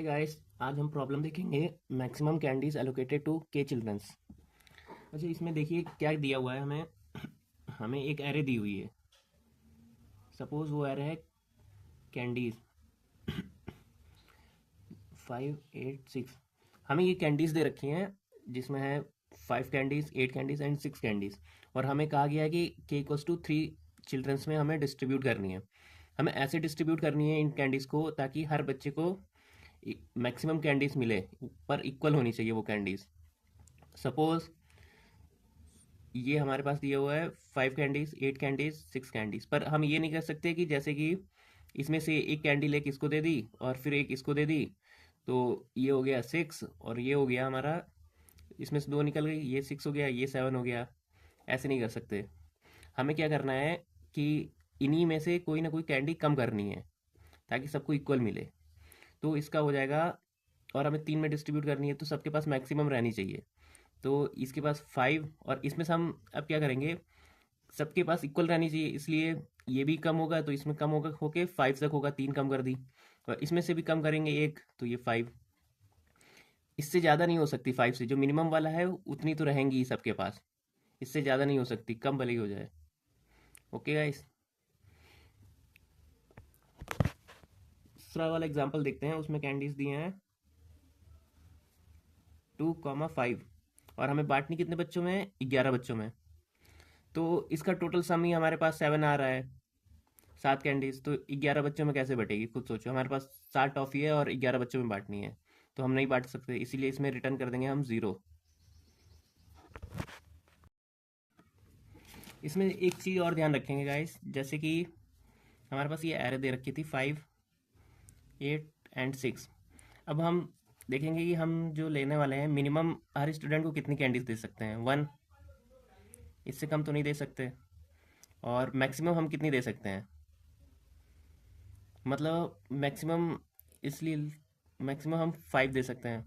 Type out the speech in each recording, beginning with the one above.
Hi guys, आज हम problem देखेंगे मैक्सिमम कैंडीज एलोकेटेड टू के चिल्ड्रंस। अच्छा, इसमें देखिए क्या दिया हुआ है हमें। हमें एक एरे दी हुई है। सपोज वो एरे है कैंडीज 5 8 6। हमें ये कैंडीज दे रखी हैं जिसमें है 5 कैंडीज, 8 कैंडीज एंड 6 कैंडीज। और हमें कहा गया है कि के इक्वल्स टू 3 चिल्ड्रंस में हमें डिस्ट्रीब्यूट करनी है। हमें ऐसे डिस्ट्रीब्यूट करनी है इन कैंडीज को ताकि हर बच्चे को मैक्सिमम कैंडीज मिले, पर इक्वल होनी चाहिए वो कैंडीज। सपोज ये हमारे पास दिया हुआ है 5 कैंडीज, 8 कैंडीज, 6 कैंडीज, पर हम ये नहीं कर सकते कि जैसे कि इसमें से एक कैंडी लेके इसको दे दी और फिर एक इसको दे दी, तो ये हो गया 6 और ये हो गया हमारा, इसमें से 2 निकल गई, ये 6 हो गया, ये 7 हो गया। ऐसे नहीं कर सकते। हमें क्या करना है कि इन्हीं में से कोई ना कोई कैंडी कम करनी है ताकि सबको इक्वल मिले। तो इसका हो जाएगा, और हमें 3 में डिस्ट्रीब्यूट करनी है तो सबके पास मैक्सिमम रहनी चाहिए। तो इसके पास 5, और इसमें से हम अब क्या करेंगे, सबके पास इक्वल रहनी चाहिए, इसलिए ये भी कम होगा तो इसमें कम होगा, होके 5 तक होगा, 3 कम कर दी। और इसमें से भी कम करेंगे एक, तो ये 5। इससे ज़्यादा नहीं हो सकती, 5 से जो मिनिमम वाला है उतनी तो रहेंगी ही सबके पास। इससे ज़्यादा नहीं हो सकती, कम भले ही हो जाए। ओके गाइस, दूसरा वाला एग्जांपल देखते हैं। उसमें कैंडीज दिए हैं 2, 5, और हमें बांटनी कितने बच्चों में, 11 बच्चों में। तो इसका टोटल सम ही हमारे पास 7 आ रहा है। 7 कैंडीज तो 11 बच्चों में कैसे बटेगी, खुद सोचो। हमारे पास 7 टॉफ़ी है और 11 बच्चों में बांटनी है, तो हम नहीं बांट सकते, इसीलिए इसमें रिटर्न कर देंगे हम 0। इसमें एक चीज़ और ध्यान रखेंगे गाइस, जैसे कि हमारे पास ये एरे दे रखी थी 5 8 एंड 6। अब हम देखेंगे कि हम जो लेने वाले हैं मिनिमम हर स्टूडेंट को कितनी कैंडीज दे सकते हैं, 1। इससे कम तो नहीं दे सकते। और मैक्सिमम हम कितनी दे सकते हैं, मतलब मैक्सिमम, इसलिए मैक्सिमम हम 5 दे सकते हैं।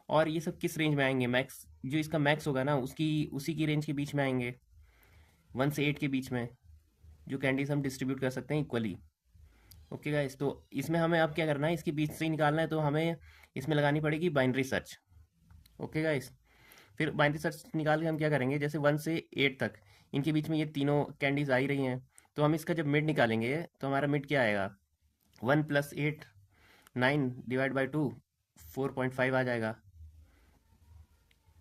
और ये सब किस रेंज में आएंगे, मैक्स जो इसका मैक्स होगा ना उसकी उसी की रेंज के बीच में आएंगे, 1 से 8 के बीच में, जो कैंडीज हम डिस्ट्रीब्यूट कर सकते हैं इक्वली। ओके गाइस, तो इसमें हमें अब क्या करना है, इसके बीच से ही निकालना है, तो हमें इसमें लगानी पड़ेगी बाइनरी सर्च। ओके गाइस, फिर बाइनरी सर्च निकाल के हम क्या करेंगे, जैसे 1 से 8 तक इनके बीच में ये तीनों कैंडीज आ ही रही हैं, तो हम इसका जब मिड निकालेंगे तो हमारा मिड क्या आएगा, 1 + 8 9 डिवाइड बाई 2 4.5 आ जाएगा।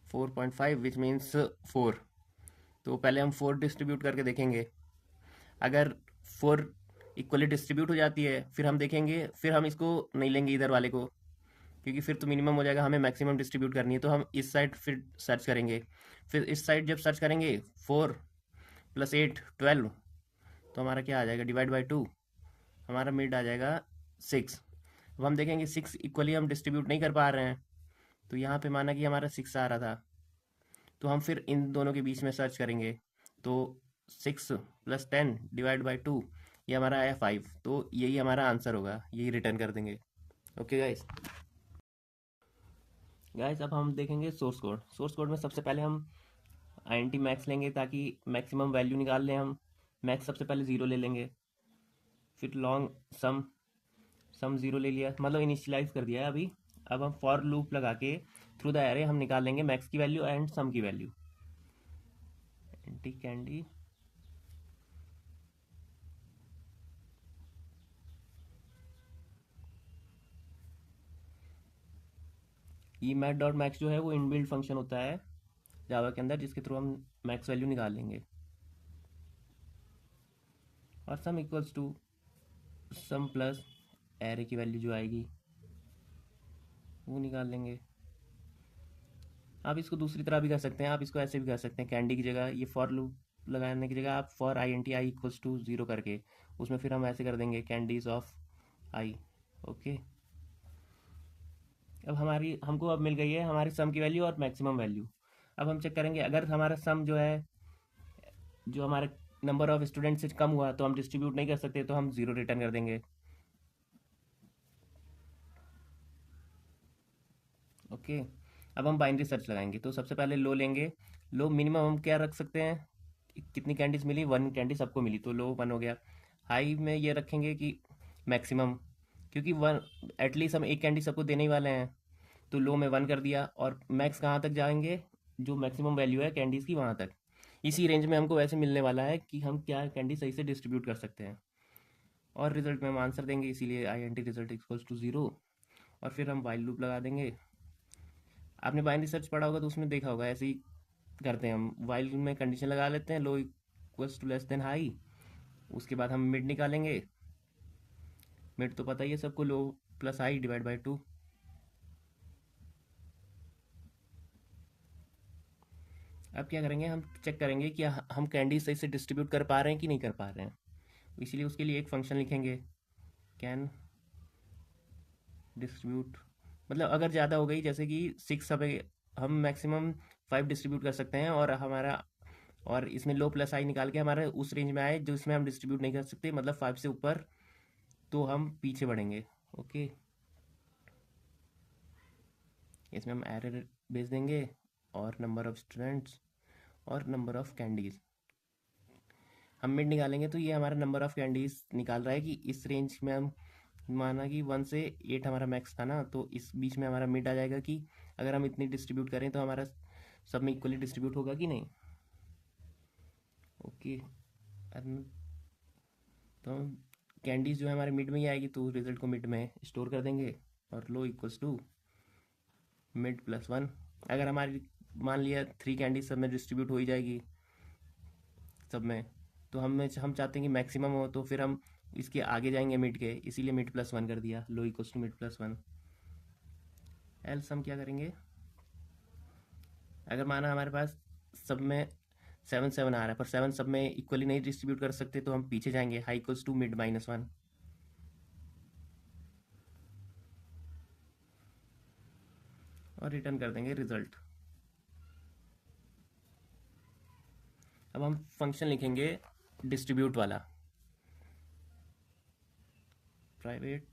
4.5 विच मीन्स 4। तो पहले हम 4 डिस्ट्रीब्यूट करके देखेंगे। अगर 4 इक्वली डिस्ट्रीब्यूट हो जाती है फिर हम देखेंगे, फिर हम इसको नहीं लेंगे इधर वाले को, क्योंकि फिर तो मिनिमम हो जाएगा, हमें मैक्सिमम डिस्ट्रीब्यूट करनी है, तो हम इस साइड फिर सर्च करेंगे। फिर इस साइड जब सर्च करेंगे 4 + 8 12, तो हमारा क्या आ जाएगा, डिवाइड बाई 2, हमारा मिड आ जाएगा 6। अब हम देखेंगे 6 इक्वली हम डिस्ट्रीब्यूट नहीं कर पा रहे हैं, तो यहाँ पे माना कि हमारा 6 आ रहा था, तो हम फिर इन दोनों के बीच में सर्च करेंगे। तो 6 + 10 डिवाइड बाई 2, ये हमारा आया 5, तो यही हमारा आंसर होगा, यही रिटर्न कर देंगे। Okay guys. गाइस, अब हम देखेंगे सोर्स कोड। सोर्स कोड में सबसे पहले हम INT मैक्स लेंगे ताकि मैक्सिमम वैल्यू निकाल लें हम। मैक्स सबसे पहले 0 ले लेंगे, फिर लॉन्ग सम, सम 0 ले लिया, मतलब इनिशियलाइज कर दिया है अभी। अब हम फॉर लूप लगा के थ्रू द एरे हम निकाल लेंगे मैक्स की वैल्यू एंड सम की वैल्यू। एंटी कैंडी ई मैथ डॉट मैक्स जो है वो इनबिल्ट फंक्शन होता है जावा के अंदर, जिसके थ्रू हम मैक्स वैल्यू निकाल लेंगे। और sum equals to sum plus array की वैल्यू जो आएगी वो निकाल लेंगे। आप इसको दूसरी तरह भी कर सकते हैं, आप इसको ऐसे भी कर सकते हैं, कैंडी की जगह ये फॉर लूप लगाने की जगह आप फॉर INT इक्वल्स टू 0 करके उसमें फिर हम ऐसे कर देंगे कैंडीज ऑफ आई। ओके, अब हमको अब मिल गई है हमारी सम की वैल्यू और मैक्सिमम वैल्यू। अब हम चेक करेंगे, अगर हमारा सम जो है, जो हमारे नंबर ऑफ स्टूडेंट से कम हुआ तो हम डिस्ट्रीब्यूट नहीं कर सकते, तो हम 0 रिटर्न कर देंगे। ओके, अब हम बाइनरी सर्च लगाएंगे, तो सबसे पहले लो लेंगे। लो मिनिमम हम क्या रख सकते हैं, कितनी कैंडीज मिली, 1 कैंडी सबको मिली, तो लो 1 हो गया। हाई में ये रखेंगे कि मैक्सिमम, क्योंकि वन एटलीस्ट हम एक कैंडी सबको देने ही वाले हैं, तो लो में 1 कर दिया, और मैक्स कहाँ तक जाएंगे, जो मैक्सिमम वैल्यू है कैंडीज़ की वहाँ तक। इसी रेंज में हमको वैसे मिलने वाला है कि हम क्या कैंडी सही से डिस्ट्रीब्यूट कर सकते हैं। और रिजल्ट में हम आंसर देंगे, इसीलिए I N T result equals to 0। और फिर हम वाइल लूप लगा देंगे। आपने बाइनरी सर्च पढ़ा होगा तो उसमें देखा होगा, ऐसे ही करते हैं हम। वाइल में कंडीशन लगा लेते हैं, low equals to less than high. उसके बाद हम मिड निकालेंगे। मिड तो पता ही है सबको, लो प्लस हाई डिवाइड बाई 2। अब क्या करेंगे, हम चेक करेंगे कि हम कैंडी सही से डिस्ट्रीब्यूट कर पा रहे हैं कि नहीं कर पा रहे हैं। इसीलिए उसके लिए एक फंक्शन लिखेंगे, कैन डिस्ट्रीब्यूट। मतलब अगर ज़्यादा हो गई, जैसे कि 6 हम मैक्सिमम 5 डिस्ट्रीब्यूट कर सकते हैं, और हमारा और इसमें लो प्लस आई निकाल के हमारे उस रेंज में आए जो इसमें हम डिस्ट्रीब्यूट नहीं कर सकते, मतलब 5 से ऊपर, तो हम पीछे बढ़ेंगे। ओके, इसमें हम एरर भेज देंगे, और नंबर ऑफ स्टूडेंट्स और नंबर ऑफ कैंडीज़। हम मिड निकालेंगे तो ये हमारा नंबर ऑफ कैंडीज़ निकाल रहा है कि इस रेंज में हम, माना कि 1 से 8 हमारा मैक्स था ना, तो इस बीच में हमारा मिड आ जाएगा कि अगर हम इतनी डिस्ट्रीब्यूट करें तो हमारा सब में इक्वली डिस्ट्रीब्यूट होगा कि नहीं। ओके, तो हम कैंडीज़ जो है हमारे मिड में ही आएगी, तो रिजल्ट को मिड में स्टोर कर देंगे, और लो इक्वल्स टू मिड प्लस 1। अगर हमारी मान लिया 3 कैंडीज सब में डिस्ट्रीब्यूट हो ही जाएगी सब में, तो हम चाहते हैं कि मैक्सिमम हो, तो फिर हम इसके आगे जाएंगे मिड के, इसीलिए मिड प्लस 1 कर दिया, low equals to mid plus 1। Else हम क्या करेंगे, अगर माना हमारे पास सब में 7 7 आ रहा है, पर 7 सब में इक्वली नहीं डिस्ट्रीब्यूट कर सकते, तो हम पीछे जाएंगे, high equals to mid minus 1, और रिटर्न कर देंगे रिजल्ट। अब हम फंक्शन लिखेंगे डिस्ट्रीब्यूट वाला, प्राइवेट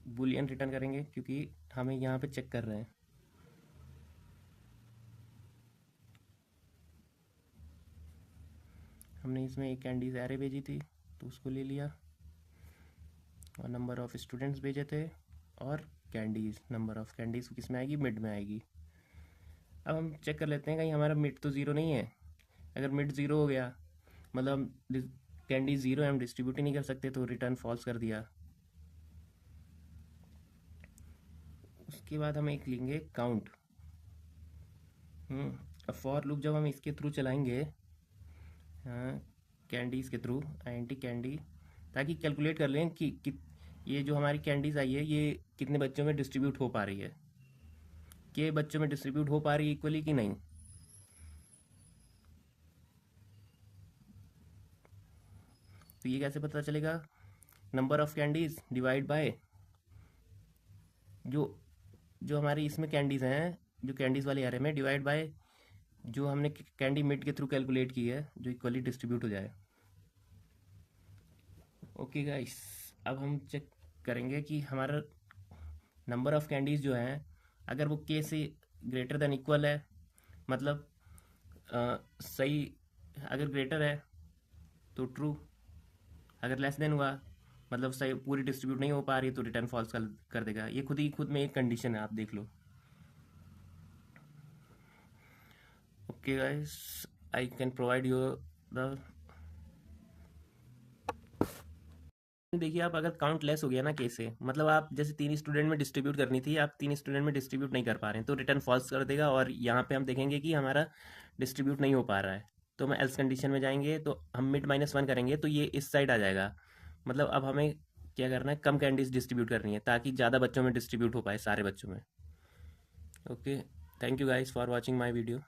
बुलियन रिटर्न करेंगे, क्योंकि हमें यहाँ पे चेक कर रहे हैं। हमने इसमें एक कैंडीज एरे भेजी थी, तो उसको ले लिया, और नंबर ऑफ़ स्टूडेंट्स भेजे थे, और कैंडीज़, नंबर ऑफ़ कैंडीज़ किस में आएगी, मिड में आएगी। अब हम चेक कर लेते हैं कहीं हमारा मिड तो ज़ीरो नहीं है। अगर मिड ज़ीरो हो गया, मतलब हम कैंडी ज़ीरो हम डिस्ट्रीब्यूट ही नहीं कर सकते, तो रिटर्न फॉल्स कर दिया। उसके बाद हम एक लेंगे काउंट। अब फॉर लूप जब हम इसके थ्रू चलाएंगे, कैंडीज़ के थ्रू, INT कैंडी, ताकि कैलकुलेट कर लें कि ये जो हमारी कैंडीज़ आई है ये कितने बच्चों में डिस्ट्रीब्यूट हो पा रही है, कि बच्चों में डिस्ट्रीब्यूट हो पा रही है इक्वली कि नहीं। तो ये कैसे पता चलेगा, number of candies divide by जो जो हमारी इसमें कैंडीज़ हैं, जो कैंडीज़ वाले एरे में, डिवाइड बाय जो हमने कैंडी मिड के थ्रू कैलकुलेट की है, जो इक्वली डिस्ट्रीब्यूट हो जाए। ओके गाइस, अब हम चेक करेंगे कि हमारा नंबर ऑफ़ कैंडीज़ जो है, अगर वो के से ग्रेटर देन इक्वल है, मतलब सही, अगर ग्रेटर है तो ट्रू, अगर लेस देन हुआ मतलब सही पूरी डिस्ट्रीब्यूट नहीं हो पा रही, तो रिटर्न फॉल्स कर देगा। ये खुद में एक कंडीशन है, आप देख लो। Okay guys, I can provide you the, देखिए आप अगर काउंट लेस हो गया ना के से, मतलब आप जैसे 3 स्टूडेंट में डिस्ट्रीब्यूट करनी थी, आप 3 स्टूडेंट में डिस्ट्रीब्यूट नहीं कर पा रहे हैं, तो रिटर्न फॉल्स कर देगा। और यहाँ पे हम देखेंगे कि हमारा डिस्ट्रीब्यूट नहीं हो पा रहा है, तो हम एल्स कंडीशन में जाएंगे, तो हम मिड माइनस 1 करेंगे, तो ये इस साइड आ जाएगा। मतलब अब हमें क्या करना है, कम कैंडीज डिस्ट्रीब्यूट करनी है, ताकि ज़्यादा बच्चों में डिस्ट्रीब्यूट हो पाए, सारे बच्चों में। Okay, thank you guys for watching my video.